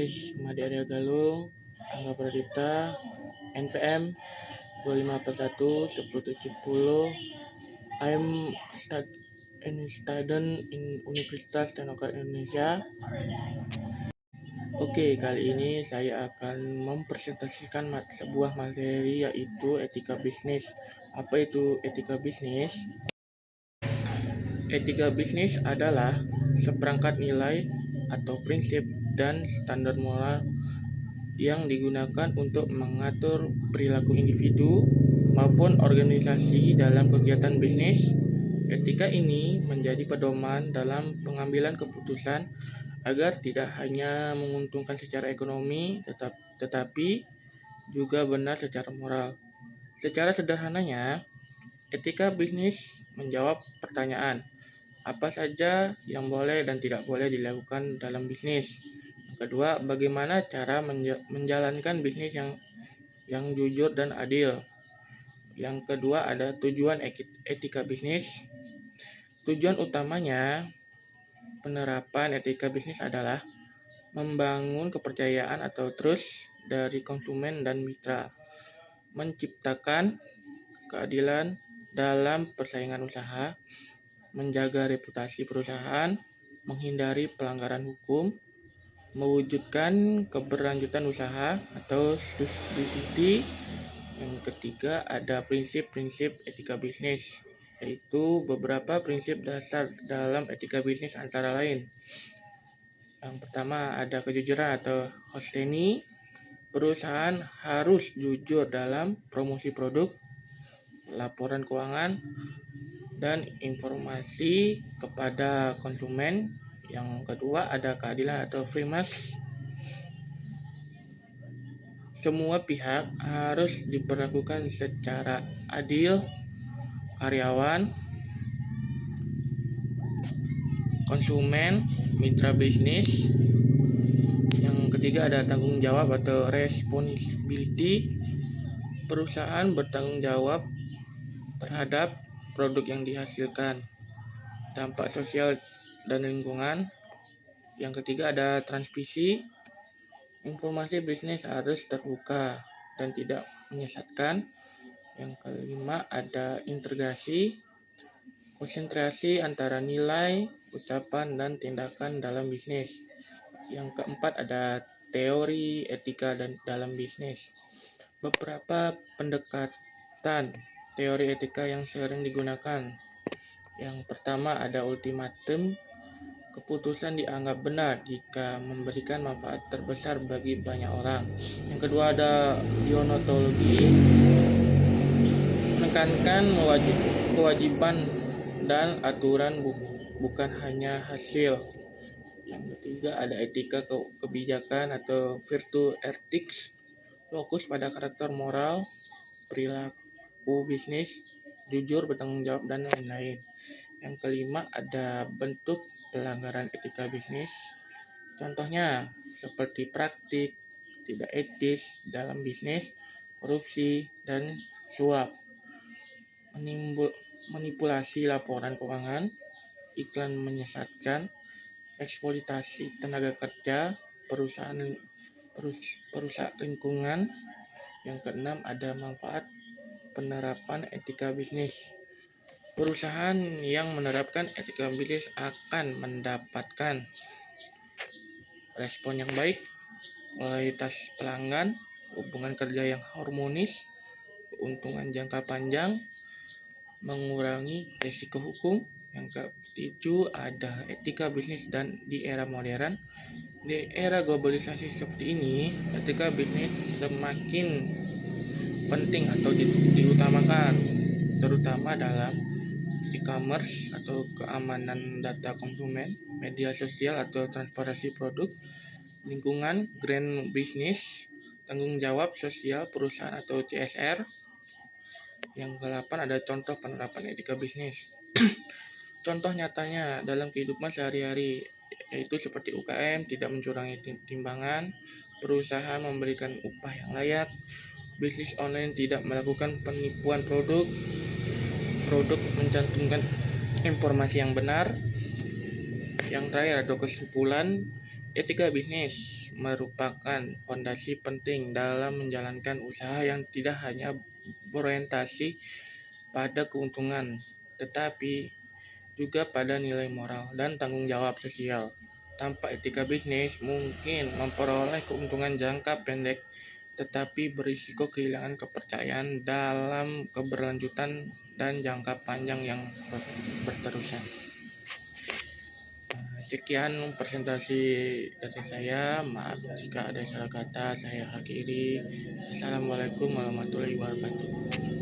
Tulis Madi Arya Galung, Angga Pradipta, NPM 2541 1070. I'm student in Universitas Teknokraт Indonesia. Oke, kali ini saya akan mempresentasikan sebuah materi yaitu etika bisnis. Apa itu etika bisnis? Etika bisnis adalah seperangkat nilai atau prinsip dan standar moral yang digunakan untuk mengatur perilaku individu maupun organisasi dalam kegiatan bisnis. Etika ini menjadi pedoman dalam pengambilan keputusan agar tidak hanya menguntungkan secara ekonomi, tetapi juga benar secara moral. Secara sederhananya, etika bisnis menjawab pertanyaan, apa saja yang boleh dan tidak boleh dilakukan dalam bisnis. Yang kedua, bagaimana cara menjalankan bisnis yang jujur dan adil. Yang kedua ada tujuan etika bisnis. Tujuan utamanya penerapan etika bisnis adalah membangun kepercayaan atau trust dari konsumen dan mitra, menciptakan keadilan dalam persaingan usaha, menjaga reputasi perusahaan, menghindari pelanggaran hukum, mewujudkan keberlanjutan usaha atau sustainability. Yang ketiga ada prinsip-prinsip etika bisnis, yaitu beberapa prinsip dasar dalam etika bisnis antara lain. Yang pertama ada kejujuran atau honesty. Perusahaan harus jujur dalam promosi produk, laporan keuangan, dan informasi kepada konsumen. Yang kedua ada keadilan atau fairness. Semua pihak harus diperlakukan secara adil, karyawan, konsumen, mitra bisnis. Yang ketiga ada tanggung jawab atau responsibility. Perusahaan bertanggung jawab terhadap produk yang dihasilkan, dampak sosial dan lingkungan. Yang ketiga ada transparansi. Informasi bisnis harus terbuka dan tidak menyesatkan. Yang kelima ada integrasi. Konsentrasi antara nilai, ucapan, dan tindakan dalam bisnis. Yang keempat ada teori etika dalam bisnis. Beberapa pendekatan teori etika yang sering digunakan. Yang pertama ada ultimatum. Keputusan dianggap benar jika memberikan manfaat terbesar bagi banyak orang. Yang kedua ada deontologi. Menekankan kewajiban dan aturan bukan hanya hasil. Yang ketiga ada etika kebijakan atau virtue ethics. Fokus pada karakter moral, perilaku bisnis, jujur, bertanggung jawab, dan lain-lain. Yang kelima ada bentuk pelanggaran etika bisnis. Contohnya seperti praktik tidak etis dalam bisnis, korupsi, dan suap, manipulasi laporan keuangan, iklan menyesatkan, eksploitasi tenaga kerja, perusak lingkungan. Yang keenam ada manfaat penerapan etika bisnis. Perusahaan yang menerapkan etika bisnis akan mendapatkan respon yang baik, loyalitas pelanggan, hubungan kerja yang harmonis, keuntungan jangka panjang, mengurangi risiko hukum. Yang ketujuh ada etika bisnis dan di era modern. Di era globalisasi seperti ini, etika bisnis semakin penting atau diutamakan, terutama dalam e-commerce atau keamanan data konsumen, media sosial atau transparansi produk, lingkungan, green business, tanggung jawab sosial perusahaan atau CSR. Yang ke-8 ada contoh penerapan etika bisnis. Contoh nyatanya dalam kehidupan sehari-hari yaitu seperti UKM tidak mencurangi timbangan, perusahaan memberikan upah yang layak, bisnis online tidak melakukan penipuan produk mencantumkan informasi yang benar. Yang terakhir ada kesimpulan, Etika bisnis merupakan fondasi penting dalam menjalankan usaha yang tidak hanya berorientasi pada keuntungan, tetapi juga pada nilai moral dan tanggung jawab sosial. Tanpa etika bisnis, mungkin memperoleh keuntungan jangka pendek, tetapi berisiko kehilangan kepercayaan dalam keberlanjutan dan jangka panjang yang berterusan. Sekian presentasi dari saya. Maaf jika ada salah kata, saya akhiri. Assalamualaikum warahmatullahi wabarakatuh.